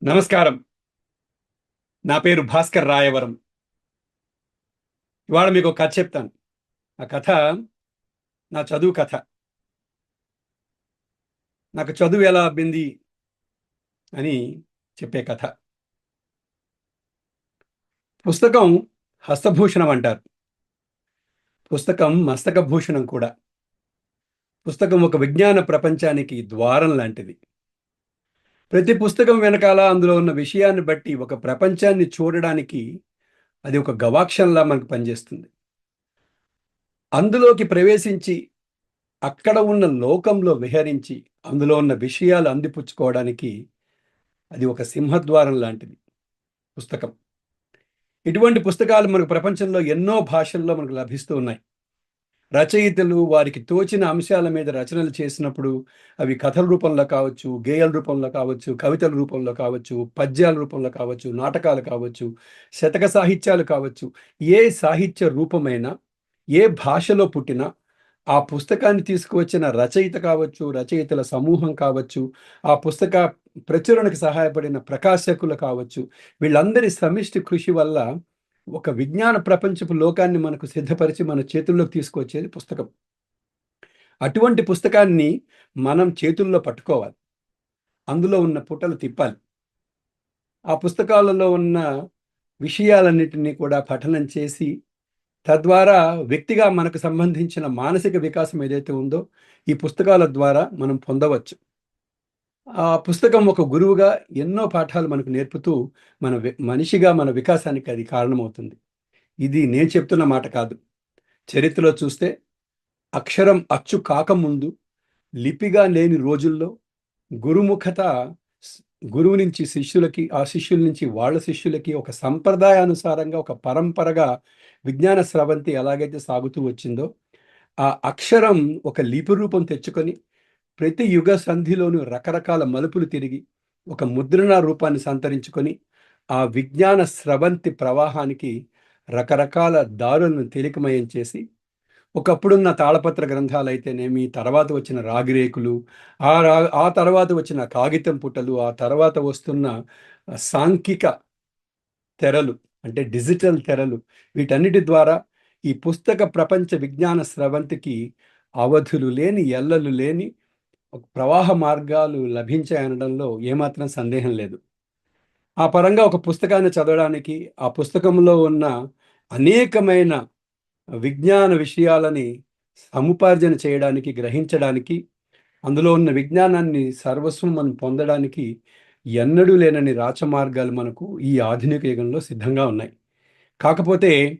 నమస్కారం. నా పేరు భాస్కర్ రాయవరం. ఇవాళ మీకు ఒక కథ చెప్తాను. ఆ కథ నా చదువు కథ. నాకు చదువు ఎలా అబ్బింది అని చెప్పే కథ. పుస్తకం హస్తభూషణం అంటారు. పుస్తకం మస్తకభూషణం కూడా. పుస్తకం ఒక విజ్ఞాన ప్రపంచానికి ద్వారం లాంటిది. ప్రతి పుస్తకం వెనకాల అందులో ఉన్న విషయాన్ని బట్టి ఒక ప్రపంచాన్ని చూడడానికి అది ఒక గవాక్షంలా మనకు పనిచేస్తుంది. అందులోకి ప్రవేశించి అక్కడ ఉన్న లోకంలో విహరించి అందులో ఉన్న విషయాలు అందిపుచ్చుకోవడానికి అది ఒక సింహద్వారం లాంటిది పుస్తకం. ఇటువంటి పుస్తకాలు మనకు ప్రపంచంలో ఎన్నో భాషల్లో మనకు లభిస్తూ ఉన్నాయి. రచయితలు వారికి తోచిన అంశాల మీద రచనలు చేసినప్పుడు అవి కథల రూపంలో కావచ్చు, గేయాల రూపంలో కావచ్చు, కవితల రూపంలో కావచ్చు, పద్యాల రూపంలో కావచ్చు, నాటకాలు కావచ్చు, శతక సాహిత్యాలు కావచ్చు, ఏ సాహిత్య రూపమైనా ఏ భాషలో పుట్టినా ఆ పుస్తకాన్ని తీసుకువచ్చిన రచయిత కావచ్చు, రచయితల సమూహం కావచ్చు, ఆ పుస్తక ప్రచురణకు సహాయపడిన ప్రకాశకులు కావచ్చు, వీళ్ళందరి సమిష్టి కృషి వల్ల ఒక విజ్ఞాన ప్రపంచపు లోకాన్ని మనకు సిద్ధపరిచి మన చేతుల్లోకి తీసుకొచ్చేది పుస్తకం. అటువంటి పుస్తకాన్ని మనం చేతుల్లో పట్టుకోవాలి. అందులో ఉన్న పుటలు తిప్పాలి. ఆ పుస్తకాలలో ఉన్న విషయాలన్నిటినీ కూడా పఠనం చేసి తద్వారా వ్యక్తిగా మనకు సంబంధించిన మానసిక వికాసం ఏదైతే ఉందో ఈ పుస్తకాల ద్వారా మనం పొందవచ్చు. ఆ పుస్తకం ఒక గురువుగా ఎన్నో పాఠాలు మనకు నేర్పుతూ మనిషిగా మన వికాసానికి అది కారణమవుతుంది. ఇది నేను చెప్తున్న మాట కాదు. చరిత్రలో చూస్తే అక్షరం అచ్చు కాకముందు లిపిగా లేని రోజుల్లో గురుముఖత స్- గురువు నుంచి శిష్యులకి, ఆ శిష్యుల నుంచి వాళ్ళ శిష్యులకి ఒక సంప్రదాయానుసారంగా ఒక పరంపరగా విజ్ఞాన స్రవంతి ఎలాగైతే సాగుతూ వచ్చిందో ఆ అక్షరం ఒక లిపి రూపం తెచ్చుకొని ప్రతి యుగ సంధిలోనూ రకరకాల మలుపులు తిరిగి ఒక ముద్రణ రూపాన్ని సంతరించుకొని ఆ విజ్ఞాన స్రవంతి ప్రవాహానికి రకరకాల దారులను తేలికమయం చేసి ఒకప్పుడున్న తాళపత్ర గ్రంథాలు అయితేనేమి, తర్వాత వచ్చిన రాగిరేకులు, ఆ తర్వాత వచ్చిన కాగితం పుటలు, ఆ తర్వాత వస్తున్న సాంఖ్యిక తెరలు అంటే డిజిటల్ తెరలు, వీటన్నిటి ద్వారా ఈ పుస్తక ప్రపంచ విజ్ఞాన స్రవంతికి అవధులు లేని, ఎల్లలు లేని ఒక ప్రవాహ మార్గాలు లభించాయనడంలో ఏమాత్రం సందేహం లేదు. ఆ పరంగా ఒక పుస్తకాన్ని చదవడానికి, ఆ పుస్తకంలో ఉన్న అనేకమైన విజ్ఞాన విషయాలని సముపార్జన చేయడానికి, గ్రహించడానికి, అందులో ఉన్న విజ్ఞానాన్ని సర్వస్వం మనం పొందడానికి ఎన్నడూ లేనన్ని రాచమార్గాలు మనకు ఈ ఆధునిక యుగంలో సిద్ధంగా ఉన్నాయి. కాకపోతే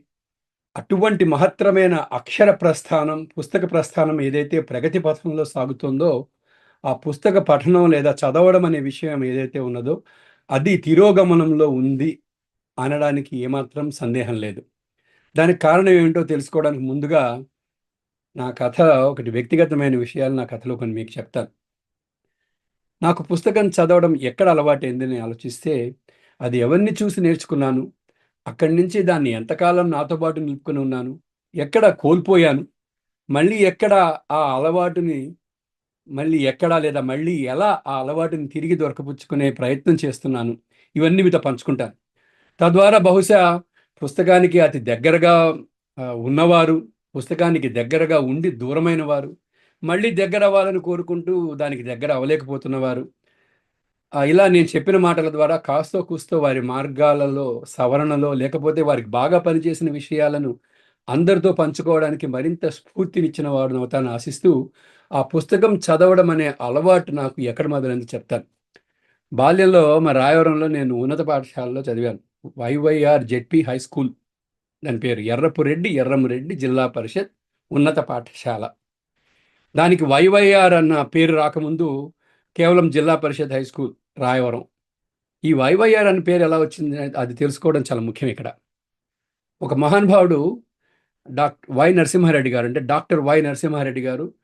అటువంటి మహత్తరమైన అక్షర ప్రస్థానం, పుస్తక ప్రస్థానం ఏదైతే ప్రగతి పథంలో సాగుతుందో, ఆ పుస్తక పఠనం లేదా చదవడం అనే విషయం ఏదైతే ఉన్నదో, అది తిరోగమనంలో ఉంది అనడానికి ఏమాత్రం సందేహం లేదు. దానికి కారణం ఏమిటో తెలుసుకోవడానికి ముందుగా నా కథ ఒకటి వ్యక్తిగతమైన విషయాలు నా కథలో కొన్ని మీకు చెప్తాను. నాకు పుస్తకం చదవడం ఎక్కడ అలవాటైందని ఆలోచిస్తే, అది ఎవరిని చూసి నేర్చుకున్నాను, అక్కడి నుంచి దాన్ని ఎంతకాలం నాతో పాటు నిలుపుకొని ఉన్నాను, ఎక్కడ కోల్పోయాను, మళ్ళీ ఎక్కడ ఆ అలవాటుని ఎక్కడ లేదా మళ్ళీ ఎలా ఆ అలవాటుని తిరిగి దొరకపుచ్చుకునే ప్రయత్నం చేస్తున్నాను, ఇవన్నీ మీతో పంచుకుంటాను. తద్వారా బహుశా పుస్తకానికి అతి దగ్గరగా ఉన్నవారు, పుస్తకానికి దగ్గరగా ఉండి దూరమైన వారు, మళ్ళీ దగ్గర అవ్వాలని కోరుకుంటూ దానికి దగ్గర అవ్వలేకపోతున్నవారు, ఇలా నేను చెప్పిన మాటల ద్వారా కాస్తో కూస్తో వారి మార్గాలలో సవరణలో లేకపోతే వారికి బాగా పనిచేసిన విషయాలను అందరితో పంచుకోవడానికి మరింత స్ఫూర్తినిచ్చిన వాడు అవుతాను ఆశిస్తూ, ఆ పుస్తకం చదవడం అనే అలవాటు నాకు ఎక్కడ మొదలైంది చెప్తాను. బాల్యంలో మా రాయవరంలో నేను ఉన్నత పాఠశాలలో చదివాను. వైవైఆర్ జెడ్పీ హై స్కూల్, దాని పేరు ఎర్రపురెడ్డి ఎర్రమరెడ్డి జిల్లా పరిషత్ ఉన్నత పాఠశాల. దానికి వైవైఆర్ అన్న పేరు రాకముందు కేవలం జిల్లా పరిషత్ హై స్కూల్ రాయవరం. ఈ వైవైఆర్ అన్న పేరు ఎలా వచ్చింది అది తెలుసుకోవడం చాలా ముఖ్యం ఇక్కడ. ఒక మహానుభావుడు వై నరసింహారెడ్డి గారు, అంటే డాక్టర్ వై నరసింహారెడ్డి గారు,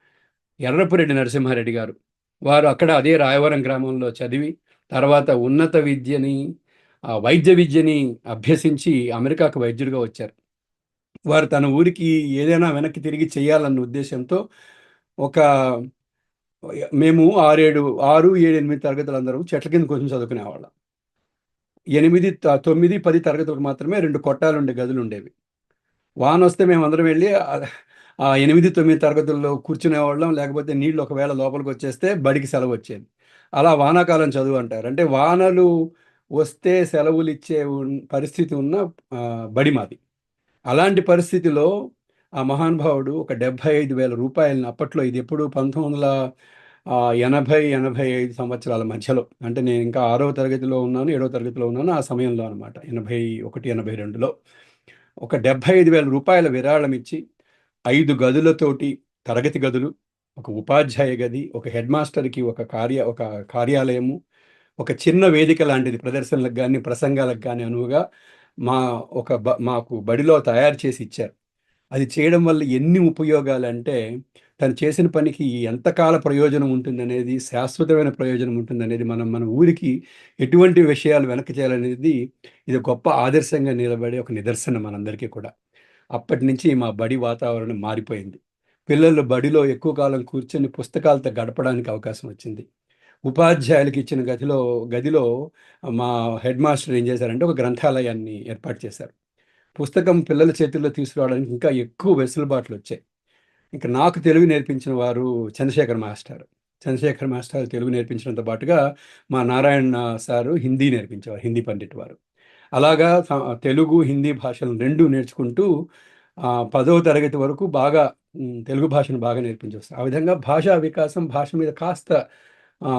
ఎర్రపురెడ్డి నరసింహారెడ్డి గారు, వారు అక్కడ అదే రాయవరం గ్రామంలో చదివి తర్వాత ఉన్నత విద్యని, వైద్య విద్యని అభ్యసించి అమెరికాకు వైద్యుడిగా వచ్చారు. వారు తన ఊరికి ఏదైనా వెనక్కి తిరిగి చేయాలన్న ఉద్దేశంతో ఒక మేము 6, 7, 8 తరగతులు అందరం చెట్ల కింద కూర్చొని చదువుకునేవాళ్ళం. 9, 10 తరగతులకు మాత్రమే 2 కొట్టాలుండే గదులు ఉండేవి. వాన వస్తే మేమందరం వెళ్ళి ఆ 8, 9 తరగతుల్లో కూర్చునేవాళ్ళం. లేకపోతే నీళ్ళు ఒకవేళ లోపలికి వచ్చేస్తే బడికి సెలవు వచ్చేది. అలా వానాకాలం చదువు అంటారు. అంటే వానలు వస్తే సెలవులు ఇచ్చే పరిస్థితి ఉన్న బడి మాది. అలాంటి పరిస్థితిలో ఆ మహానుభావుడు ఒక 75,000 రూపాయలని, అప్పట్లో ఇది ఎప్పుడు 1980, 85 సంవత్సరాల మధ్యలో, అంటే నేను ఇంకా 6వ తరగతిలో ఉన్నాను, 7వ తరగతిలో ఉన్నాను ఆ సమయంలో అనమాట, 81, 82లో ఒక 75,000 రూపాయల విరాళం ఇచ్చి 5 గదులతోటి, తరగతి గదులు, ఒక ఉపాధ్యాయ గది, ఒక హెడ్ మాస్టర్కి ఒక కార్యాలయము, ఒక చిన్న వేదిక లాంటిది ప్రదర్శనలకు కానీ ప్రసంగాలకు కానీ అనువుగా మాకు బడిలో తయారు చేసి ఇచ్చారు. అది చేయడం వల్ల ఎన్ని ఉపయోగాలంటే, తను చేసిన పనికి ఎంతకాల ప్రయోజనం ఉంటుందనేది, శాశ్వతమైన ప్రయోజనం ఉంటుందనేది, మన ఊరికి ఎటువంటి విషయాలు వెనక్కి చేయాలనేది ఇది గొప్ప ఆదర్శంగా నిలబడే ఒక నిదర్శనం మనందరికీ కూడా. అప్పటి నుంచి మా బడి వాతావరణం మారిపోయింది. పిల్లలు బడిలో ఎక్కువ కాలం కూర్చొని పుస్తకాలతో గడపడానికి అవకాశం వచ్చింది. ఉపాధ్యాయులకి ఇచ్చిన గదిలో మా హెడ్ మాస్టర్ ఏం చేశారంటే ఒక గ్రంథాలయాన్ని ఏర్పాటు చేశారు. పుస్తకం పిల్లల చేతుల్లో తీసుకురావడానికి ఇంకా ఎక్కువ వెసులుబాట్లు వచ్చాయి. ఇంకా నాకు తెలుగు నేర్పించిన వారు చంద్రశేఖర్ మాస్టర్. చంద్రశేఖర్ మాస్టర్ తెలుగు నేర్పించినంత పాటుగా మా నారాయణ సారు హిందీ నేర్పించేవారు, హిందీ పండిట్ వారు. అలాగా తెలుగు, హిందీ భాషలను రెండూ నేర్చుకుంటూ 10వ తరగతి వరకు బాగా తెలుగు భాషను బాగా నేర్పించవచ్చు. ఆ విధంగా భాషా వికాసం, భాష మీద కాస్త ఆ,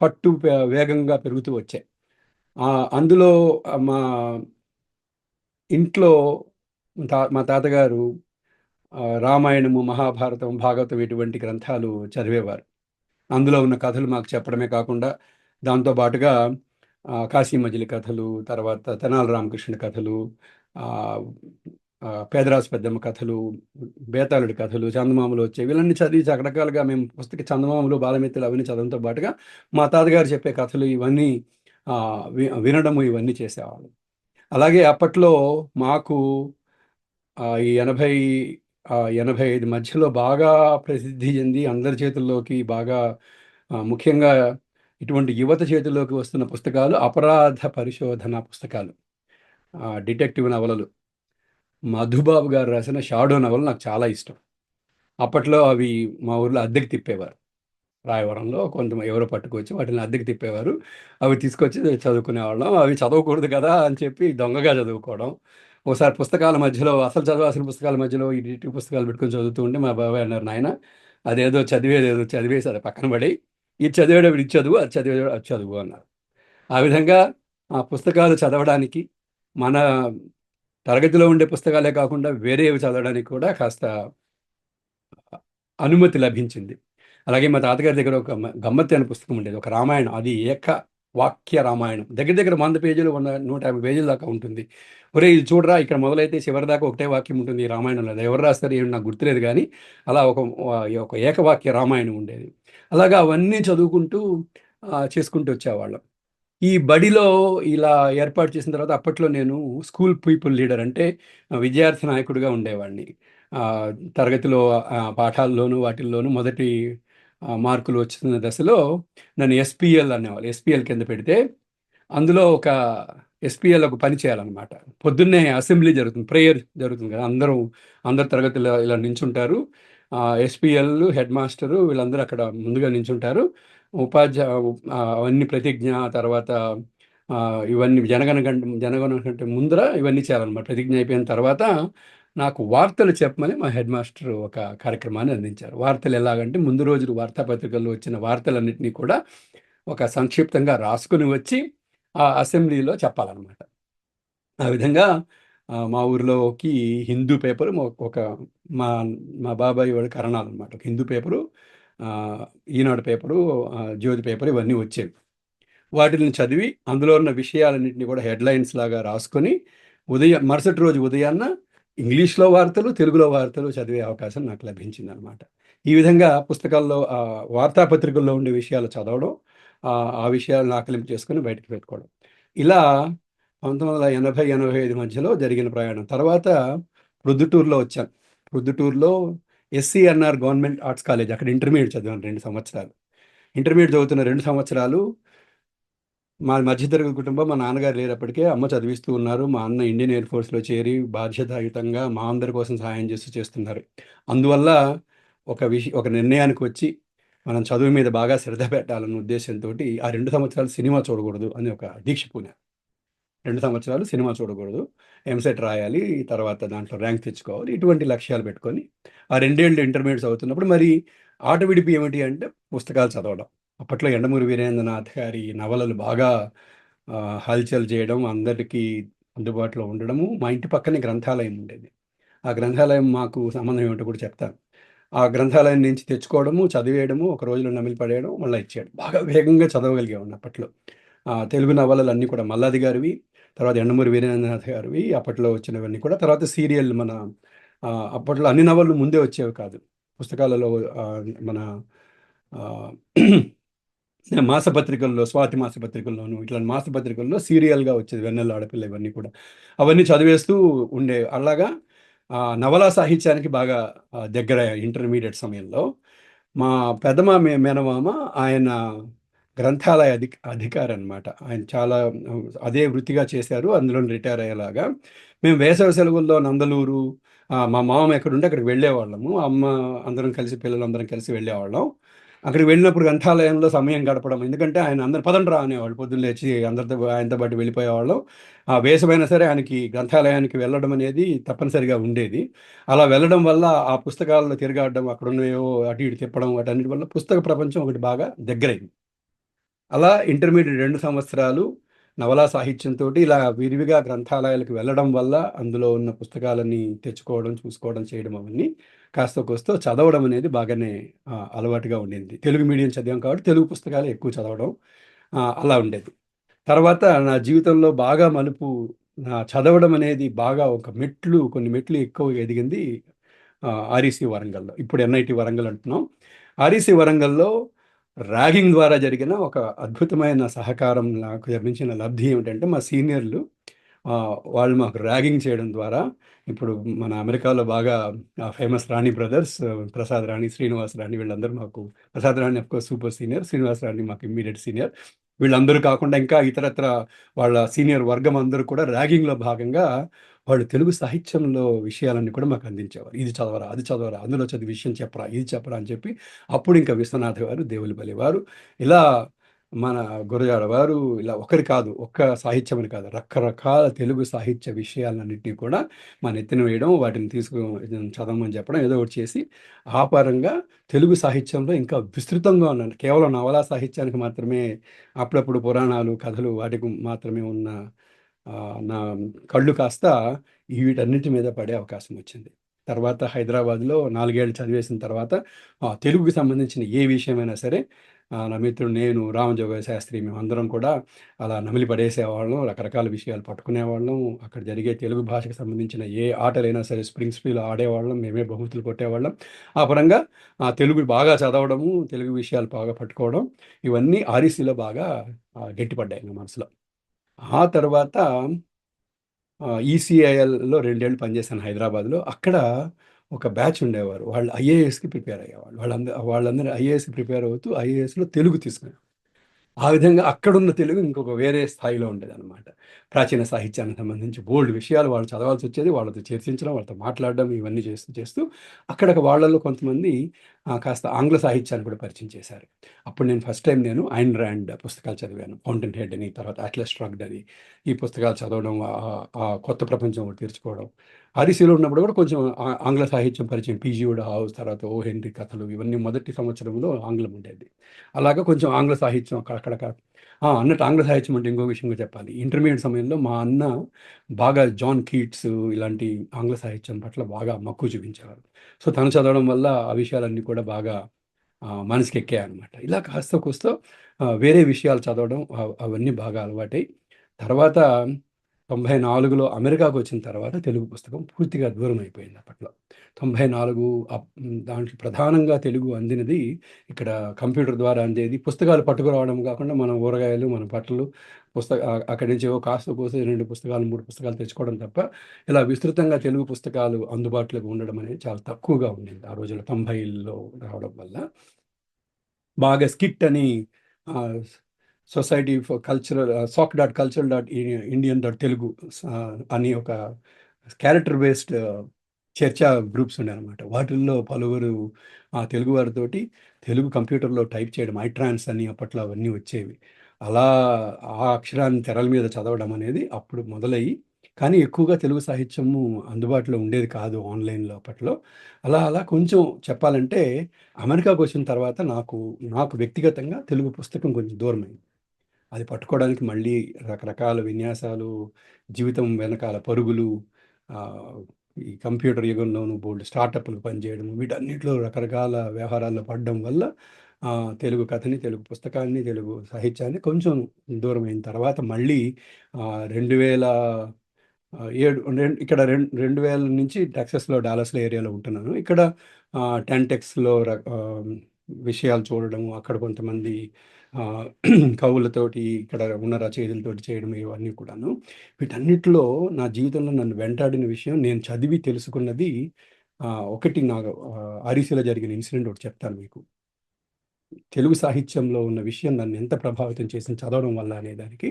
పట్టు వేగంగా పెరుగుతూ వచ్చాయి. అందులో మా ఇంట్లో మా తాతగారు రామాయణము, మహాభారతం, భాగవతం ఇటువంటి గ్రంథాలు చదివేవారు. అందులో ఉన్న కథలు మాకు చెప్పడమే కాకుండా దాంతో పాటుగా కాశీ మజిలీ కథలు, తర్వాత తెనాలి రామకృష్ణ కథలు, పేదరాజు పెద్దమ్మ కథలు, బేతాళుడి కథలు, చందమామలు వచ్చేవి. వీళ్ళన్నీ చదివి రకరకాలుగా మేము చందమామలు, బాలమిత్రులు అవన్నీ చదవడంతో పాటుగా మా తాతగారు చెప్పే కథలు ఇవన్నీ వినడము ఇవన్నీ చేసేవాళ్ళు. అలాగే అప్పట్లో మాకు ఈ 85 మధ్యలో బాగా ప్రసిద్ధి చెంది అందరి చేతుల్లోకి బాగా ముఖ్యంగా ఇటువంటి యువత చేతుల్లోకి వస్తున్న పుస్తకాలు అపరాధ పరిశోధన పుస్తకాలు, డిటెక్టివ్ నవలలు. మధుబాబు గారు రాసిన షాడో నవలు నాకు చాలా ఇష్టం. అప్పట్లో అవి మా ఊర్లో అద్దెకి తిప్పేవారు. రాయవరంలో ఎవరో పట్టుకొచ్చి వాటిని అద్దెకి తిప్పేవారు. అవి తీసుకొచ్చి చదువుకునేవాళ్ళం. అవి చదవకూడదు కదా అని చెప్పి దొంగగా చదువుకోవడం. ఒకసారి పుస్తకాల మధ్యలో, అసలు చదవాల్సిన పుస్తకాల మధ్యలో ఈ డిటెక్టివ్ పుస్తకాలు పెట్టుకొని చదువుతూ ఉంటే మా బాబాయ్ అన్నారు, నాయన అదేదో చదివేసి అది పక్కన పడి ఇది చదివేటప్పుడు ఇది చదువు, అది చదివేటప్పుడు అది చదువు అన్నారు. ఆ విధంగా ఆ పుస్తకాలు చదవడానికి, మన తరగతిలో ఉండే పుస్తకాలే కాకుండా వేరేవి చదవడానికి కూడా కాస్త అనుమతి లభించింది. అలాగే మా తాతగారి దగ్గర ఒక గమ్మత్తు అనే పుస్తకం ఉండేది, ఒక రామాయణం. అది వాక్య రామాయణం, దగ్గర దగ్గర 100 పేజీలు, 150 పేజీల దాకా ఉంటుంది. ఒరే ఇది చూడరా, ఇక్కడ మొదలైతే చివరి దాకా ఒకటే వాక్యం ఉంటుంది ఈ రామాయణంలో. అది ఎవరు రాస్తారు ఏమి నాకు గుర్తులేదు, కానీ అలా ఒక ఏకవాక్య రామాయణం ఉండేది. అలాగా అవన్నీ చదువుకుంటూ చేసుకుంటూ వచ్చేవాళ్ళం. ఈ బడిలో ఇలా ఏర్పాటు చేసిన తర్వాత అప్పట్లో నేను స్కూల్ పీపుల్ లీడర్, అంటే విద్యార్థి నాయకుడిగా ఉండేవాడిని. తరగతిలో పాఠాల్లోనూ వాటిల్లోనూ మొదటి మార్కులు వచ్చిన దశలో నన్ను ఎస్పీఎల్ అనేవాళ్ళు. ఎస్పీఎల్ కింద పెడితే అందులో ఎస్పీఎల్ ఒక పని చేయాలన్నమాట. పొద్దున్నే అసెంబ్లీ జరుగుతుంది, ప్రేయర్ జరుగుతుంది కదా, అందరు తరగతిలో ఇలా నించుంటారు. ఎస్పీఎల్, హెడ్ మాస్టరు వీళ్ళందరూ అక్కడ ముందుగా నించుంటారు. అవన్నీ ప్రతిజ్ఞ, తర్వాత ఇవన్నీ జనగణ కంటే ముందర ఇవన్నీ చేయాలన్నమాట. ప్రతిజ్ఞ అయిపోయిన తర్వాత నాకు వార్తలు చెప్పమని మా హెడ్ మాస్టర్ ఒక కార్యక్రమాన్ని అందించారు. వార్తలు ఎలాగంటే, ముందు రోజు వార్తాపత్రికల్లో వచ్చిన వార్తలన్నింటినీ కూడా ఒక సంక్షిప్తంగా రాసుకుని వచ్చి ఆ అసెంబ్లీలో చెప్పాలన్నమాట. ఆ విధంగా మా ఊరిలోకి హిందూ పేపరు మా మా బాబాయ్ వాడి కరణాలు అనమాట. ఒక హిందూ పేపరు, ఈనాడు పేపరు, జ్యోతి పేపర్ ఇవన్నీ వచ్చేవి. వాటిని చదివి అందులో ఉన్న విషయాలన్నింటినీ కూడా హెడ్లైన్స్ లాగా రాసుకొని మరుసటి రోజు ఉదయాన్న ఇంగ్లీష్లో వార్తలు, తెలుగులో వార్తలు చదివే అవకాశం నాకు లభించింది అనమాట. ఈ విధంగా పుస్తకాల్లో, వార్తాపత్రికల్లో ఉండే విషయాలు చదవడం, ఆ విషయాలను ఆకలింపు చేసుకుని బయటకు పెట్టుకోవడం, ఇలా 1980, 85 మధ్యలో జరిగిన ప్రయాణం. తర్వాత ప్రొద్దుటూరులో వచ్చాను. ప్రొద్దుటూరులో SCNR గవర్నమెంట్ ఆర్ట్స్ కాలేజ్, అక్కడ ఇంటర్మీడియట్ చదివాను 2 సంవత్సరాలు. ఇంటర్మీడియట్ చదువుతున్న 2 సంవత్సరాలు మా మధ్యతరగతి కుటుంబం. మా నాన్నగారు లేనప్పటికే అమ్మ చదివిస్తూ ఉన్నారు. మా అన్న ఇండియన్ ఎయిర్ ఫోర్స్‌లో చేరి బాధ్యతాయుతంగా మా అందరి కోసం సహాయం చేస్తున్నారు. అందువల్ల ఒక నిర్ణయానికి వచ్చి, మనం చదువు మీద బాగా శ్రద్ధ పెట్టాలన్న ఉద్దేశ్యంతోటి ఆ 2 సంవత్సరాలు సినిమా చూడకూడదు అని ఒక దీక్ష పూనా. 2 సంవత్సరాలు సినిమా చూడకూడదు. ఎంసెట్ రాయాలి. తర్వాత దాంట్లో ర్యాంక్ తెచ్చుకోవాలి. ఇటువంటి లక్ష్యాలు పెట్టుకొని, ఆ 2 ఏళ్ళు ఇంటర్మీడియేట్స్ అవుతున్నప్పుడు మరి ఆట విడిపి ఏమిటి అంటే పుస్తకాలు చదవడం. అప్పట్లో 'యండమూరి వీరేంద్రనాథ్' గారి నవలలు బాగా హల్చల్ చేయడం, అందరికీ అందుబాటులో ఉండడము. మా ఇంటి పక్కనే గ్రంథాలయం ఉండేది. ఆ గ్రంథాలయం మాకు సంబంధం ఏమిటో కూడా చెప్తాను. ఆ గ్రంథాలయం నుంచి తెచ్చుకోవడము, చదివేయడము, ఒక రోజులో నమిలి పడేయడం, మళ్ళా ఇచ్చేయడం. బాగా వేగంగా చదవగలిగేవాడిని అప్పట్లో. తెలుగు నవలలన్నీ కూడా మల్లాది గారివి, తర్వాత 'యండమూరి వీరేంద్రనాథ్' గారివి, అప్పట్లో వచ్చినవన్నీ కూడా. తర్వాత సీరియల్ అప్పట్లో అన్ని నవలలు ముందే వచ్చేవి కాదు. పుస్తకాలలో మన ఆహ్, మాసపత్రికల్లో, స్వాతి మాసపత్రికల్లోను, ఇట్లాంటి మాసపత్రికల్లో సీరియల్‌గా వచ్చేది 'వెన్నెల ఆడపిల్ల' ఇవన్నీ కూడా. అవన్నీ చదివేస్తూ అలాగా నవలా సాహిత్యానికి బాగా దగ్గరయ్యాను ఇంటర్మీడియేట్ సమయంలో. మా మేనమామ ఆయన గ్రంథాలయ అధికారనమాట. ఆయన చాలా అదే వృత్తిగా చేశారు. అందులోని రిటైర్ అయ్యేలాగా. మేము వేసవి సెలవుల్లో నందలూరు, మా మామ ఎక్కడుంటే అక్కడికి వెళ్ళేవాళ్ళము. అమ్మ అందరం కలిసి, పిల్లలందరం కలిసి వెళ్ళేవాళ్ళం. అక్కడికి వెళ్ళినప్పుడు గ్రంథాలయంలో సమయం గడపడం. ఎందుకంటే ఆయన అందరు "పదండ్రా" అనేవాళ్ళు. పొద్దున్న లేచి అందరితో ఆయనతో పాటు వెళ్ళిపోయేవాళ్ళం. వేసవైనా సరే ఆయనకి గ్రంథాలయానికి వెళ్ళడం అనేది తప్పనిసరిగా ఉండేది. అలా వెళ్ళడం వల్ల ఆ పుస్తకాలను తిరగాడడం, అక్కడున్నవేవో అటు ఇటు తిప్పడం, వాటన్నిటి వల్ల పుస్తక ప్రపంచం ఒకటి బాగా దగ్గరైంది. అలా ఇంటర్మీడియేట్ 2 సంవత్సరాలు నవలా సాహిత్యంతోటి ఇలా విరివిగా గ్రంథాలయాలకు వెళ్ళడం వల్ల, అందులో ఉన్న పుస్తకాలన్నీ తెచ్చుకోవడం, చూసుకోవడం, చేయడం అవన్నీ కాస్తో కూస్తో చదవడం అనేది బాగానే అలవాటుగా ఉండింది. తెలుగు మీడియం చదివాం కాబట్టి తెలుగు పుస్తకాలే ఎక్కువ చదవడం అలా ఉండేది. తర్వాత నా జీవితంలో బాగా మలుపు, చదవడం అనేది బాగా కొన్ని మెట్లు ఎక్కువ ఎదిగింది ఆర్‌ఈసీ వరంగల్‌లో. ఇప్పుడు ఎన్‌ఐటీ వరంగల్ అంటున్నాం. ఆర్‌ఈసీ వరంగల్‌లో ర్యాగింగ్ ద్వారా జరిగిన ఒక అద్భుతమైన సహకారం, నాకు లభించిన లబ్ధి ఏమిటంటే, మా సీనియర్లు వాళ్ళు మాకు ర్యాగింగ్ చేయడం ద్వారా, ఇప్పుడు మన అమెరికాలో బాగా ఫేమస్ రాణి బ్రదర్స్, ప్రసాద్ రాణి, శ్రీనివాస్ రాణి, వీళ్ళందరూ మాకు, ప్రసాద్ రాణి అఫ్‌కోర్స్ సూపర్ సీనియర్, శ్రీనివాస్ రాణి మాకు ఇమ్మీడియేట్ సీనియర్. వీళ్ళందరూ కాకుండా ఇంకా ఇతరత్ర వాళ్ళ సీనియర్ వర్గం అందరూ కూడా ర్యాగింగ్‌లో భాగంగా వాళ్ళు తెలుగు సాహిత్యంలో విషయాలన్నీ కూడా మాకు అందించేవారు. ఇది చదవరా, అది చదవరా, అందులో చదివి విషయం చెప్పరా, ఇది చెప్పరా అని చెప్పి, అప్పుడు ఇంకా విశ్వనాథ్ గారు, దేవులపల్లి వారు, ఇలా మన గురజాడ వారు, ఇలా ఒకరు కాదు, ఒక్క సాహిత్యం అని కాదు, రకరకాల తెలుగు సాహిత్య విషయాలన్నిటిని కూడా మా నెత్తిన వేయడం, వాటిని చదవమని చెప్పడం, ఏదో ఒకటి చేసి ఆ పరంగా తెలుగు సాహిత్యంలో ఇంకా విస్తృతంగా ఉన్నాను. కేవలం నవలా సాహిత్యానికి మాత్రమే, అప్పుడప్పుడు పురాణాలు, కథలు వాటికి మాత్రమే ఉన్న నా కళ్ళు కాస్త వీటన్నిటి మీద పడే అవకాశం వచ్చింది. తర్వాత హైదరాబాద్‌లో 4 ఏళ్ళు చదివేసిన తర్వాత తెలుగుకి సంబంధించిన ఏ విషయమైనా సరే, నా మిత్రుడు, నేను, రామజోగయ్య శాస్త్రి, మేమందరం కూడా అలా నమిలి పడేసేవాళ్ళం. రకరకాల విషయాలు పట్టుకునేవాళ్ళం. అక్కడ జరిగే తెలుగు భాషకు సంబంధించిన ఏ ఆటలైనా సరే స్ప్రింగ్స్‌బీలో ఆడేవాళ్ళం. మేమే బహుమతులు కొట్టేవాళ్ళం. ఆ పరంగా తెలుగు బాగా చదవడము, తెలుగు విషయాలు బాగా పట్టుకోవడం, ఇవన్నీ ఆర్‌ఈసీలో బాగా గట్టిపడ్డాయి నా మనసులో. ఆ తర్వాత ఈసీఐఎల్‌లో 2 ఏళ్ళు పనిచేశాను హైదరాబాద్‌లో. అక్కడ ఒక బ్యాచ్ ఉండేవారు. వాళ్ళు ఐఏఎస్‌కి ప్రిపేర్ అయ్యేవాళ్ళు. వాళ్ళందరూ ఐఏఎస్‌కి ప్రిపేర్ అవుతూ ఐఏఎస్‌లో తెలుగు తీసుకున్నారు. ఆ విధంగా అక్కడున్న తెలుగు ఇంకొక వేరే స్థాయిలో ఉండేదనమాట. ప్రాచీన సాహిత్యానికి సంబంధించి బోలెడు విషయాలు వాళ్ళు చదవాల్సొచ్చేది. వాళ్ళతో చర్చించడం, వాళ్ళతో మాట్లాడడం, ఇవన్నీ చేస్తూ అక్కడ వాళ్ళలో కొంతమంది కాస్త ఆంగ్ల సాహిత్యాన్ని కూడా పరిచయం చేశారు. అప్పుడు ఫస్ట్ టైమ్ ఐన్ ర్యాండ్ పుస్తకాలు చదివాను. 'ఫౌంటైన్ హెడ్' అని, తర్వాత 'అట్లస్ షృగ్డ్' అని, ఈ పుస్తకాలు చదవడం, ఆ కొత్త ప్రపంచం ఒకటి తెరుచుకోవడం. ఆర్‌ఈసీలో ఉన్నప్పుడు కూడా కొంచెం ఆంగ్ల సాహిత్యం పరిచయం. 'పీజీ వుడ్ హౌస్', తర్వాత 'ఓ హెన్రీ' కథలు, ఇవన్నీ మొదటి సంవత్సరంలో ఆంగ్లం ఉండేది. అలాగా కొంచెం ఆంగ్ల సాహిత్యం అక్కడక్కడ. అన్నట్టు ఆంగ్ల సాహిత్యం అంటే ఇంకో విషయం కూడా చెప్పాలి. ఇంటర్మీడియేట్ సమయంలో మా అన్న బాగా జాన్ కీట్స్ ఇలాంటి ఆంగ్ల సాహిత్యం పట్ల బాగా మక్కువ చూపించేవారు. సో, తను చదవడం వల్ల ఆ విషయాలన్నీ కూడా బాగా మనసుకెక్కాయనమాట. ఇలా కాస్తో కూస్తో వేరే విషయాలు చదవడం, అవన్నీ బాగా అలవాటై, తర్వాత 94లో అమెరికాకొచ్చిన తర్వాత తెలుగు పుస్తకం పూర్తిగా దూరం అయిపోయింది అప్పట్లో. 94 దాంట్లో ప్రధానంగా తెలుగు అందినది ఇక్కడ కంప్యూటర్ ద్వారా అందేది. పుస్తకాలు పట్టుకురావడం కాకుండా మనం ఊరగాయలు, మన బట్టలు, అక్కడి నుంచి ఏవో కాస్తో కూస్తో 2 పుస్తకాలు, 3 పుస్తకాలు తెచ్చుకోవడం తప్ప, ఇలా విస్తృతంగా తెలుగు పుస్తకాలు అందుబాటులోకి ఉండడం అనేది చాలా తక్కువగా ఉండింది ఆ రోజుల్లో, 90లో రావడం వల్ల. బాగా స్కిట్ అని ఆహ్, సొసైటీ ఫర్ కల్చరల్ soc.cultural.indian.telugu అని ఒక క్యారెక్టర్ బేస్డ్ చర్చా గ్రూప్స్ ఉన్నాయన్నమాట. వాటిల్లో పలువురు తెలుగు వారితోటి తెలుగు కంప్యూటర్లో టైప్ చేయడం, ఐట్రాన్స్ అని అప్పట్లో అవన్నీ వచ్చేవి. అలా ఆ అక్షరాన్ని తెరల మీద చదవడం అనేది అప్పుడు మొదలయ్యి, కానీ ఎక్కువగా తెలుగు సాహిత్యము అందుబాటులో ఉండేది కాదు ఆన్లైన్లో అప్పట్లో. అలా అలా కొంచెం చెప్పాలంటే అమెరికాకు వచ్చిన తర్వాత నాకు వ్యక్తిగతంగా తెలుగు పుస్తకం కొంచెం దూరమైంది. అది పట్టుకోవడానికి మళ్ళీ రకరకాల విన్యాసాలు, జీవితం వెనకాల పరుగులు, ఆహ్, ఈ కంప్యూటర్ యుగంలోను బోలెడు స్టార్టప్‌లకు పనిచేయడం, వీటన్నిటిలో రకరకాల వ్యవహారాల్లో పడడం వల్ల తెలుగు కథని, తెలుగు పుస్తకాన్ని, తెలుగు సాహిత్యాన్ని కొంచెం దూరమైన తర్వాత మళ్ళీ 2000 ఇక్కడ 2000 నుంచి టెక్సాస్‌లో, డాలస్‌లో ఏరియాలో ఉంటున్నాను. ఇక్కడ 10టెక్స్‌లో విషయాలు చూడడం, అక్కడ కొంతమంది ఆహ్, కవులతోటి, ఇక్కడ ఉన్న రచయితలతోటి చేయడం ఇవన్నీ కూడాను. వీటన్నిటిలో నా జీవితంలో నన్ను వెంటాడిన విషయం, నేను చదివి తెలుసుకున్నది ఒకటి ఆర్‌ఈసీలో జరిగిన ఇన్సిడెంట్ ఒకటి చెప్తాను మీకు. తెలుగు సాహిత్యంలో ఉన్న విషయం నన్ను ఎంత ప్రభావితం చేసింది చదవడం వల్ల అనేదానికి,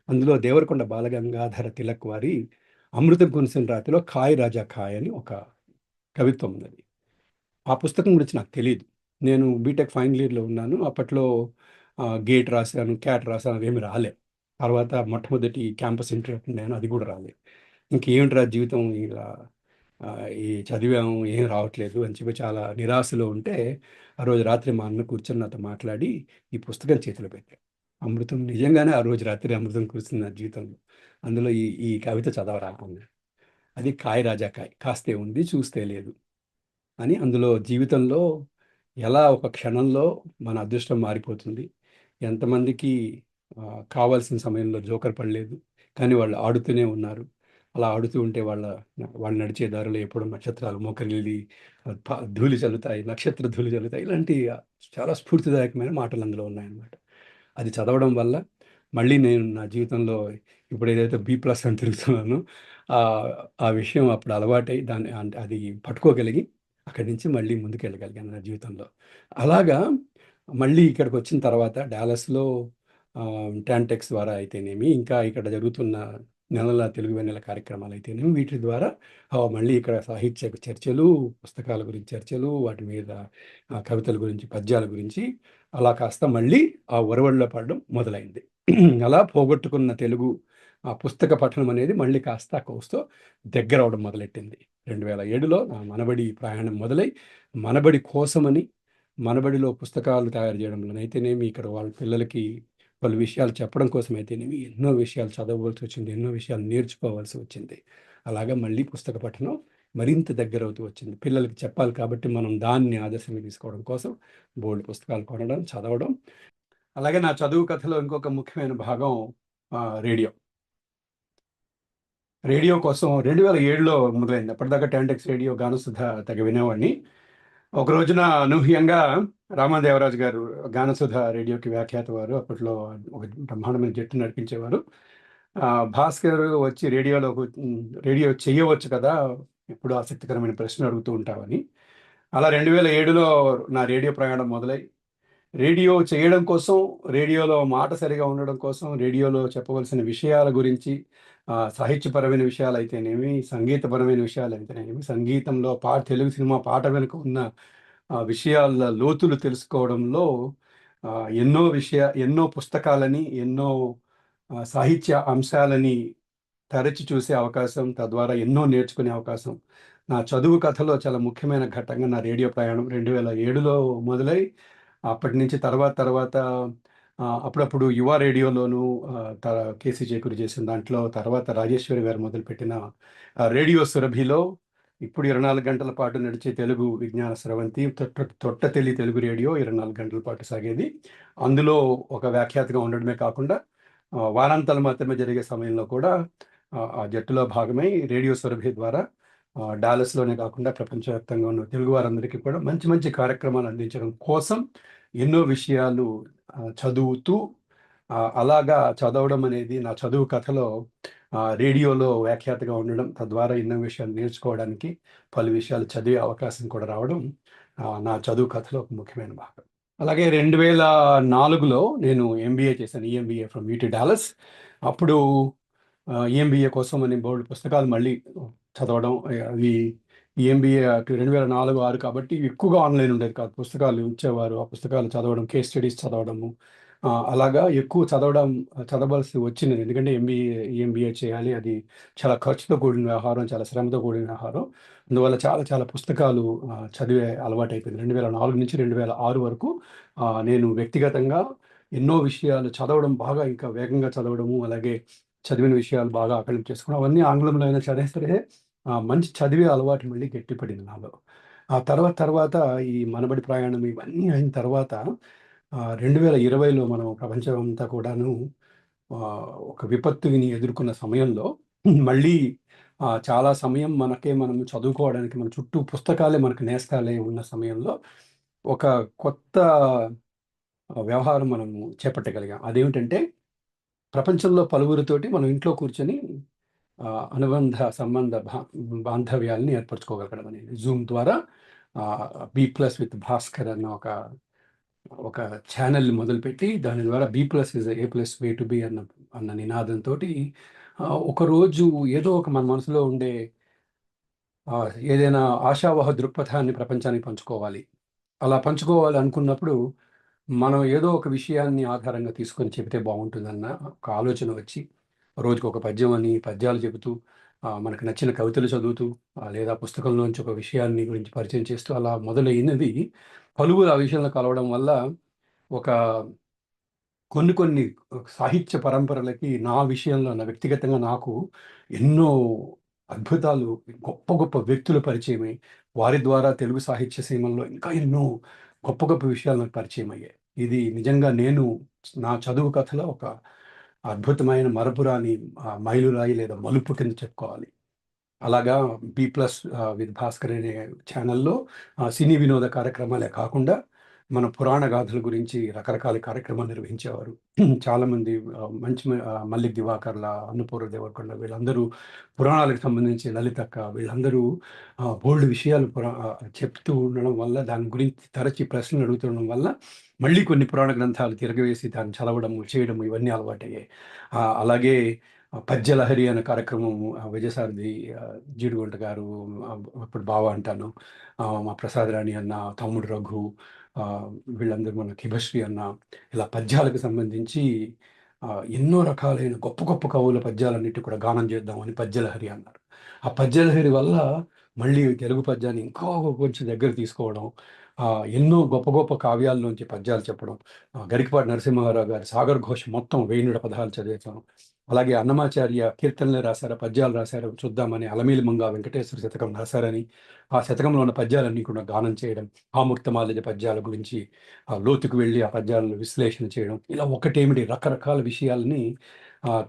అందులో దేవరకొండ బాలగంగాధర తిలక్ వారి 'అమృతం కురిసిన రాతిలో' 'ఖాయ్ రాజా ఖాయ్' అని ఒక కవిత్వం ఉన్నది. ఆ పుస్తకం గురించి నాకు తెలీదు. నేను బీటెక్ ఫైనల్ ఇయర్‌లో ఉన్నాను. అప్పట్లో గేట్ రాశాను, క్యాట్ రాశాను, అవేమి రాలే. తర్వాత మొట్టమొదటి క్యాంపస్ ఇంటర్వ్యూ అటెండ్ అయ్యాను, అది కూడా రాలే. ఇంకేమిట్రా జీవితం ఇలా ఈ చదివాము ఏం రావట్లేదు అని చెప్పి చాలా నిరాశలో ఉంటే, ఆ రోజు రాత్రి మా అన్న కూర్చొని నాతో మాట్లాడి ఈ పుస్తకం చేతిలో పెట్టాడు. అమృతం నిజంగానే ఆ రోజు రాత్రి అమృతం కురిసింది నా జీవితంలో. అందులో ఈ ఈ కవిత చదవరా అన్నాడు. అది 'కాయ్ రాజా కాయ్' కాస్తే ఉంది చూస్తే లేదు అని. అందులో జీవితంలో ఎలా ఒక క్షణంలో మన అదృష్టం మారిపోతుంది. ఎంతమందికి కావాల్సిన సమయంలో జోకర్ పడలేదు. కానీ వాళ్ళు ఆడుతూనే ఉన్నారు. అలా ఆడుతూ ఉంటే వాళ్ళు నడిచే దారిలో ఎప్పుడూ నక్షత్రాలు మోకరిల్లి ధూళి చల్లుతాయి, నక్షత్ర ధూళి చల్లుతాయి. ఇలాంటి చాలా స్ఫూర్తిదాయకమైన మాటలు అందులో ఉన్నాయన్నమాట. అది చదవడం వల్ల మళ్ళీ నేను నా జీవితంలో ఇప్పుడు ఏదైతే బి+ అని తిరుగుతున్నానో ఆ విషయం అప్పుడు అలవాటై దాన్ని అంటే అది పట్టుకోగలిగి అక్కడి నుంచి మళ్ళీ ముందుకెళ్ళగలిగాను నా జీవితంలో. అలాగా మళ్ళీ ఇక్కడికొచ్చిన తర్వాత డాలస్‌లో 10టెక్స్ ద్వారా అయితేనేమి, ఇంకా ఇక్కడ జరుగుతున్న నెలల తెలుగు వెన్నెల కార్యక్రమాలయితేనేమి, వీటి ద్వారా మళ్ళీ ఇక్కడ సాహిత్య చర్చలు, పుస్తకాల గురించి చర్చలు, వాటి మీద కవితల గురించి, పద్యాల గురించి అలా కాస్త మళ్ళీ ఆ ఒరవడిలో పడడం మొదలైంది. అలా పోగొట్టుకున్న తెలుగు పుస్తక పఠనం అనేది మళ్ళీ కాస్త కోస్తో దగ్గరవ్వడం మొదలెట్టింది. 2007లో నా మనబడి ప్రయాణం మొదలై, మనబడి కోసమని, మనబడిలో పుస్తకాలు తయారు చేయడంలోనైతేనేమి, ఇక్కడ వాళ్ళ పిల్లలకి పలు విషయాలు చెప్పడం కోసమైతేనేమి, ఎన్నో విషయాలు చదవవలసి వచ్చింది, ఎన్నో విషయాలు నేర్చుకోవాల్సి వచ్చింది. అలాగా మళ్ళీ పుస్తక పఠనం మరింత దగ్గరవుతూ వచ్చింది. పిల్లలకి చెప్పాలి కాబట్టి మనం దాన్ని ఆదర్శంగా తీసుకోవడం కోసం బోలెడు పుస్తకాలు కొనడం, చదవడం. అలాగే నా చదువు కథలో ఇంకొక ముఖ్యమైన భాగం రేడియో. రేడియో కోసం 2007లో మొదలైంది. అప్పటిదాకా 10టెక్స్ రేడియో, గానసుధ తెగ వినేవాడిని. ఒక రోజున అనూహ్యంగా రామాదేవరాజు గారు గానసుధ రేడియోకి వ్యాఖ్యాత వారు, అప్పట్లో ఒక బ్రహ్మాండమైన జట్టు నడిపించేవారు. భాస్కర్ వచ్చి రేడియో చేయవచ్చు కదా, ఎప్పుడు ఆసక్తికరమైన ప్రశ్న అడుగుతూ ఉంటావని. అలా 2007లో నా రేడియో ప్రయాణం మొదలై, రేడియో చేయడం కోసం, రేడియోలో మాట సరిగా ఉండడం కోసం, రేడియోలో చెప్పవలసిన విషయాల గురించి, సాహిత్యపరమైన విషయాలైతేనేమి, సంగీతపరమైన విషయాలైతేనేమి, సంగీతంలో తెలుగు సినిమా పాట వెనుక ఉన్న విషయాల లోతులు తెలుసుకోవడంలో ఎన్నో పుస్తకాలని, ఎన్నో సాహిత్య అంశాలని తరచి చూసే అవకాశం, తద్వారా ఎన్నో నేర్చుకునే అవకాశం. నా చదువు కథలో చాలా ముఖ్యమైన ఘట్టంగా నా రేడియో ప్రయాణం 2007లో మొదలై, అప్పటి నుంచి తర్వాత అప్పుడప్పుడు యువ రేడియోలోను కేసీ చేకూరి చేసిన దాంట్లో, తర్వాత రాజేశ్వరి గారు మొదలుపెట్టిన రేడియో సురభిలో, ఇప్పుడు 24 గంటల పాటు నడిచే తెలుగు విజ్ఞాన స్రవంతి, తొట్టతెలి తెలుగు రేడియో 24 గంటల పాటు సాగేది. అందులో ఒక వ్యాఖ్యాతగా ఉండడమే కాకుండా వారాంతాలు మాత్రమే జరిగే సమయంలో కూడా ఆ జట్టులో భాగమై రేడియో సురభి ద్వారా డాలస్‌లోనే కాకుండా ప్రపంచవ్యాప్తంగా ఉన్న తెలుగు వారందరికీ కూడా మంచి మంచి కార్యక్రమాలు అందించడం కోసం ఎన్నో విషయాలు చదువుతూ, అలాగా చదవడం అనేది నా చదువు కథలో రేడియోలో వ్యాఖ్యాతగా ఉండడం, తద్వారా ఎన్నో విషయాలు నేర్చుకోవడానికి, పలు విషయాలు చదివే అవకాశం కూడా రావడం నా చదువు కథలో ఒక ముఖ్యమైన భాగం. అలాగే 2004లో నేను ఎంబీఏ చేశాను, ఈఎంబీఏ ఫ్రమ్ యూటీ డాలస్. అప్పుడు ఈఎంబీఏ కోసం అని బోర్డు పుస్తకాలు మళ్ళీ చదవడం. అవి ఈఎంబీఏ 2004-6 కాబట్టి ఎక్కువగా ఆన్లైన్ ఉండేది కాదు, పుస్తకాలు ఇచ్చేవారు, ఆ పుస్తకాలు చదవడం, కేస్ స్టడీస్ చదవడము. అలాగా ఎక్కువ చదవవలసి వచ్చింది, ఎందుకంటే ఈఎంబీఏ చేయాలి, అది చాలా ఖర్చుతో కూడిన వ్యవహారం, చాలా శ్రమతో కూడిన వ్యవహారం. అందువల్ల చాలా చాలా పుస్తకాలు చదివే అలవాటు అయిపోయింది. 2004 నుంచి 2006 వరకు నేను వ్యక్తిగతంగా ఎన్నో విషయాలు చదవడం, బాగా ఇంకా వేగంగా చదవడము, అలాగే చదివిన విషయాలు బాగా ఆకలింపు చేసుకోవడం, అవన్నీ ఆంగ్లంలో అయినా సరే సరే మంచి చదివే అలవాటు మళ్ళీ గట్టిపడింది నాలో. ఆ తర్వాత తర్వాత ఈ మనబడి ప్రయాణం ఇవన్నీ అయిన తర్వాత 2020లో మనం ప్రపంచం అంతా కూడాను ఆ, ఒక విపత్తుని ఎదుర్కొన్న సమయంలో మళ్ళీ చాలా సమయం మనం చదువుకోవడానికి, మన చుట్టూ పుస్తకాలే మనకు నేస్తాలే ఉన్న సమయంలో ఒక కొత్త వ్యవహారం మనము చేపట్టగలిగాం. అదేమిటంటే, ప్రపంచంలో పలువురితోటి మనం ఇంట్లో కూర్చొని అనుబంధ సంబంధ బాంధవ్యాలని ఏర్పరచుకోగలగడం అనేది జూమ్ ద్వారా. బి ప్లస్ విత్ భాస్కర్ అన్న ఒక ఒక ఛానల్ మొదలుపెట్టి, దాని ద్వారా B plus is A plus way to B అన్న అన్న నినాదంతో ఒకరోజు ఏదో ఒక మన మనసులో ఉండే ఏదైనా ఆశావహ దృక్పథాన్ని ప్రపంచానికి పంచుకోవాలి. అలా పంచుకోవాలి అనుకున్నప్పుడు మనం ఏదో ఒక విషయాన్ని ఆధారంగా తీసుకొని చెబితే బాగుంటుందన్న ఒక ఆలోచన వచ్చి, రోజుకు ఒక పద్యం అని పద్యాలు చెబుతూ, మనకు నచ్చిన కవితలు చదువుతూ, లేదా పుస్తకంలోంచి ఒక విషయాన్ని గురించి పరిచయం చేస్తూ అలా మొదలైనది. పలువురు ఆ విషయంలో కలవడం వల్ల ఒక కొన్ని కొన్ని సాహిత్య పరంపరలకి నా విషయంలో, నా వ్యక్తిగతంగా నాకు ఎన్నో అద్భుతాలు, గొప్ప గొప్ప వ్యక్తులు పరిచయమై, వారి ద్వారా తెలుగు సాహిత్య సీమల్లో ఇంకా ఎన్నో గొప్ప గొప్ప విషయాలు నాకు పరిచయం అయ్యాయి. ఇది నిజంగా నేను నా చదువు కథలో ఒక అద్భుతమైన మరపురాని మైలురాయి లేదా మలుపు కింద చెప్పుకోవాలి. అలాగా బి ప్లస్ విత్ భాస్కర్ అనే ఛానల్లో సినీ వినోద కార్యక్రమాలే కాకుండా మన పురాణ గాథల గురించి రకరకాల కార్యక్రమాలు నిర్వహించేవారు. చాలామంది మల్లిక్ దివాకర్ల, అన్నపూర్ణ దేవరకొండ, వీళ్ళందరూ పురాణాలకు సంబంధించి, లలితక్క, వీళ్ళందరూ బోల్డ్ విషయాలు చెప్తూ ఉండడం వల్ల, దాని గురించి తరచి ప్రశ్నలు అడుగుతుండడం వల్ల మళ్ళీ కొన్ని పురాణ గ్రంథాలు తిరగవేసి దాన్ని చదవడం, చేయడం, ఇవన్నీ అలవాటయ్యాయి. అలాగే పద్యలహరి అనే కార్యక్రమం విజయసారథి జీడిగుంట గారు, ఇప్పుడు బావ అంటాను, మా ప్రసాద్ రాణి అన్న, తమ్ముడు రఘు, వీళ్ళందరూ, మన హిభశ్రీ అన్న, ఇలా పద్యాలకు సంబంధించి ఎన్నో రకాలైన గొప్ప గొప్ప కవుల పద్యాలన్నిటి కూడా గానం చేద్దామని పద్యలహరి అన్నారు. ఆ పద్యలహరి వల్ల మళ్ళీ తెలుగు పద్యాన్ని ఇంకా కొంచెం దగ్గర తీసుకోవడం, ఎన్నో గొప్ప గొప్ప కావ్యాల్లోంచి పద్యాలు చెప్పడం. గరికపాటి నరసింహారావు గారి సాగర్ ఘోష మొత్తం 1000 పదాలు చదివేశాను. అలాగే అన్నమాచార్య కీర్తనలు రాశారా, పద్యాలు రాశారా చూద్దామని అలమేలు మంగా వెంకటేశ్వర శతకం రాశారని, ఆ శతకంలో ఉన్న పద్యాలన్నీ కూడా గానం చేయడం, ఆముక్తమాల్యద పద్యాల గురించి లోతుకు వెళ్ళి ఆ పద్యాలను విశ్లేషణ చేయడం, ఇలా ఒకటేమిటి రకరకాల విషయాలని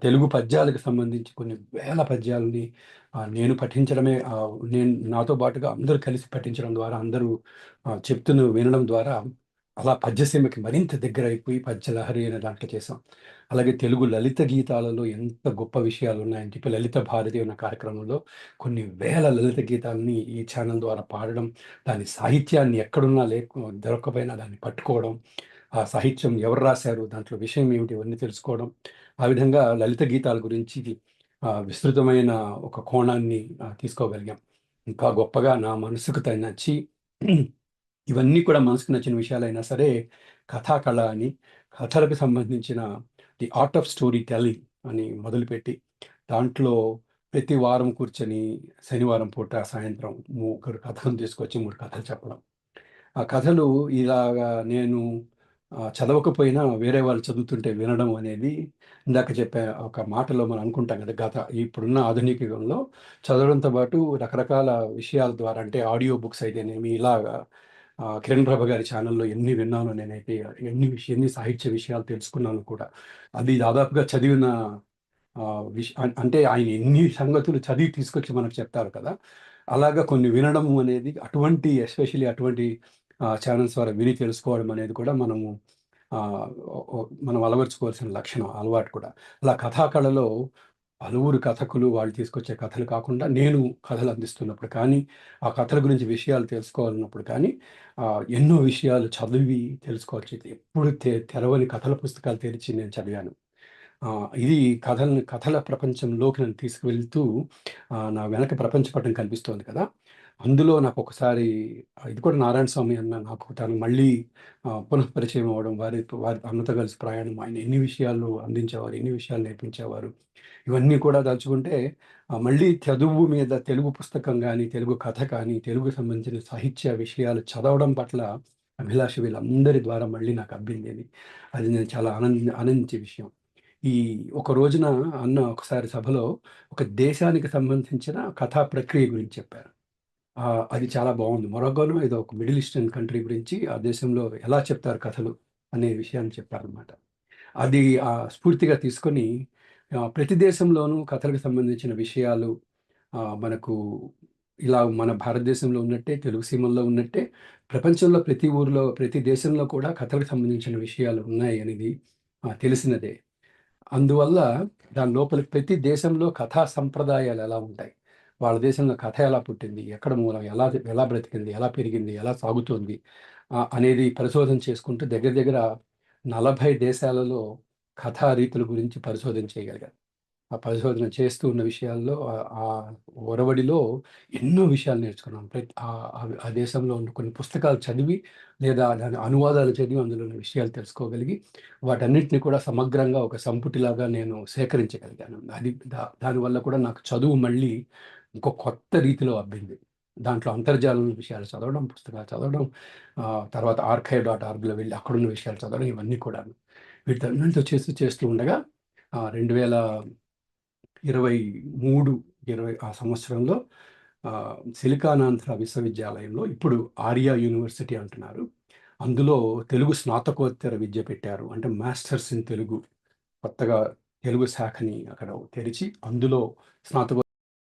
తెలుగు పద్యాలకు సంబంధించి కొన్ని వేల పద్యాలని నేను పఠించడమే, నేను నాతో పాటుగా అందరూ కలిసి పఠించడం ద్వారా, అందరూ చెప్తున్న వినడం ద్వారా అలా పద్యసీమకి మరింత దగ్గర అయిపోయి పద్యలహరి అనే దాంట్లో చేశాం. అలాగే తెలుగు లలిత గీతాలలో ఎంత గొప్ప విషయాలు ఉన్నాయని చెప్పి లలిత భారతి అన్న కార్యక్రమంలో కొన్ని వేల లలిత గీతాలని ఈ ఛానల్ ద్వారా పాడడం, దాని సాహిత్యాన్ని ఎక్కడున్నా దొరకపోయినా దాన్ని పట్టుకోవడం, ఆ సాహిత్యం ఎవరు రాశారు, దాంట్లో విషయం ఏమిటి, ఇవన్నీ తెలుసుకోవడం. ఆ విధంగా లలిత గీతాల గురించి విస్తృతమైన ఒక కోణాన్ని తీసుకోగలిగాం. ఇంకా గొప్పగా నా మనసుకు నచ్చి, ఇవన్నీ కూడా మనసుకు నచ్చిన విషయాలైనా సరే, కథాకళ అని, కథలకు సంబంధించిన the art of story telling అని మొదలుపెట్టి, దాంట్లో ప్రతి వారం కూర్చొని శనివారం పూట సాయంత్రం 3 కథలను తీసుకొచ్చి 3 కథలు చెప్పడం. ఆ కథలు ఇలాగా నేను చదవకపోయినా వేరే వాళ్ళు చదువుతుంటే వినడం అనేది, ఇందాక చెప్పే ఒక మాటలో మనం అనుకుంటాం కదా, ఇప్పుడున్న ఆధునిక యుగంలో చదవడంతో పాటు రకరకాల విషయాల ద్వారా, అంటే ఆడియో బుక్స్ అయితేనేమి, ఇలాగా కిరణ్ ప్రభ గారి ఛానల్లో ఎన్ని విన్నాను నేనైతే, ఎన్ని సాహిత్య విషయాలు తెలుసుకున్నాను కూడా. అది దాదాపుగా చదివిన అంటే ఆయన ఎన్ని సంగతులు చదివి తీసుకొచ్చి మనకు చెప్తారు కదా, అలాగా కొన్ని వినడం అనేది, ఎస్పెషల్లీ అటువంటి ఛానల్స్ ద్వారా విని తెలుసుకోవడం అనేది కూడా మనం అలవర్చుకోవాల్సిన లక్షణం, అలవాటు కూడా. అలా కథాకళలో పలువురు కథకులు వాళ్ళు తీసుకొచ్చే కథలు కాకుండా నేను కథలు అందిస్తున్నప్పుడు కానీ, ఆ కథల గురించి విషయాలు తెలుసుకోవాలన్నప్పుడు కానీ, ఎన్నో విషయాలు చదివి తెలుసుకోవచ్చు. ఎప్పుడు తెరవని కథల పుస్తకాలు తెరిచి నేను చదివాను. ఇది కథల ప్రపంచంలోకి నన్ను తీసుకువెళ్తూ నా వెనక ప్రపంచ పటం కనిపిస్తోంది కదా! అందులో నాకొకసారి ఇది కూడా నారాయణ స్వామి అన్న నాకు తను మళ్ళీ పునఃపరిచయం అవ్వడం, వారి అన్నతో కలిసి ప్రయాణం, ఆయన ఎన్ని విషయాలు అందించేవారు, ఎన్ని విషయాలు నేర్పించేవారు. ఇవన్నీ కూడా తలుచుకుంటే మళ్ళీ చదువు మీద తెలుగు పుస్తకం గానీ, తెలుగు కథ కానీ, తెలుగుకు సంబంధించిన సాహిత్య విషయాలు చదవడం పట్ల అభిలాష వీళ్ళందరి ద్వారా మళ్ళీ నాకు అబ్బింది అది. అది నేను చాలా ఆనందించే విషయం. ఈ ఒక రోజున అన్న ఒకసారి సభలో ఒక దేశానికి సంబంధించిన కథా ప్రక్రియ గురించి చెప్పారు. అది చాలా బావుంది. మొరగ్గోనో ఏదో ఒక మిడిల్ ఈస్టర్న్ కంట్రీ గురించి ఆ దేశంలో ఎలా చెప్తారు కథలు అనే విషయాన్ని చెప్పారనమాట. అది స్ఫూర్తిగా తీసుకొని ప్రతి దేశంలోనూ కథలకు సంబంధించిన విషయాలు మనకు ఇలా మన భారతదేశంలో ఉన్నట్టే, తెలుగు సీమల్లో ఉన్నట్టే, ప్రపంచంలో ప్రతి ఊరిలో, ప్రతి దేశంలో కూడా కథలకు సంబంధించిన విషయాలు ఉన్నాయి అనేది తెలిసినదే. అందువల్ల దాని లోపలికి ప్రతి దేశంలో కథా సంప్రదాయాలు ఎలా ఉంటాయి? వాళ్ళ దేశంలో కథ ఎలా పుట్టింది? ఎక్కడ మూలం? ఎలా ఎలా బ్రతికింది? ఎలా పెరిగింది? ఎలా సాగుతోంది? అనేది పరిశోధన చేసుకుంటూ దగ్గర దగ్గర 40 దేశాలలో కథా రీతుల గురించి పరిశోధన చేయగలిగారు. ఆ పరిశోధన చేస్తూ ఉన్న విషయాల్లో ఆ ఒరవడిలో ఎన్నో విషయాలు నేర్చుకున్నాం. ఆ దేశంలో ఉన్న కొన్ని పుస్తకాలు చదివి లేదా దాని అనువాదాలు చదివి అందులో ఉన్న విషయాలు తెలుసుకోగలిగి వాటన్నిటిని కూడా సమగ్రంగా ఒక సంపుటిలాగా నేను సేకరించగలిగాను. అది దానివల్ల కూడా నాకు చదువు మళ్ళీ ఇంకో కొత్త రీతిలో అబ్బింది. దాంట్లో అంతర్జాలం విషయాలు చదవడం, పుస్తకాలు చదవడం, తర్వాత archive.orgలో వెళ్ళి అక్కడున్న విషయాలు చదవడం ఇవన్నీ కూడాను. వీటన్నిటితో చేస్తూ ఉండగా 2023, 20 ఆ సంవత్సరంలో సిలికానాంధ్ర విశ్వవిద్యాలయంలో ఇప్పుడు ఆర్యా యూనివర్సిటీ అంటున్నారు. అందులో తెలుగు స్నాతకోత్తర విద్య పెట్టారు. అంటే మాస్టర్స్ ఇన్ తెలుగు కొత్తగా తెలుగు శాఖని అక్కడ తెరిచి అందులో స్నాతకో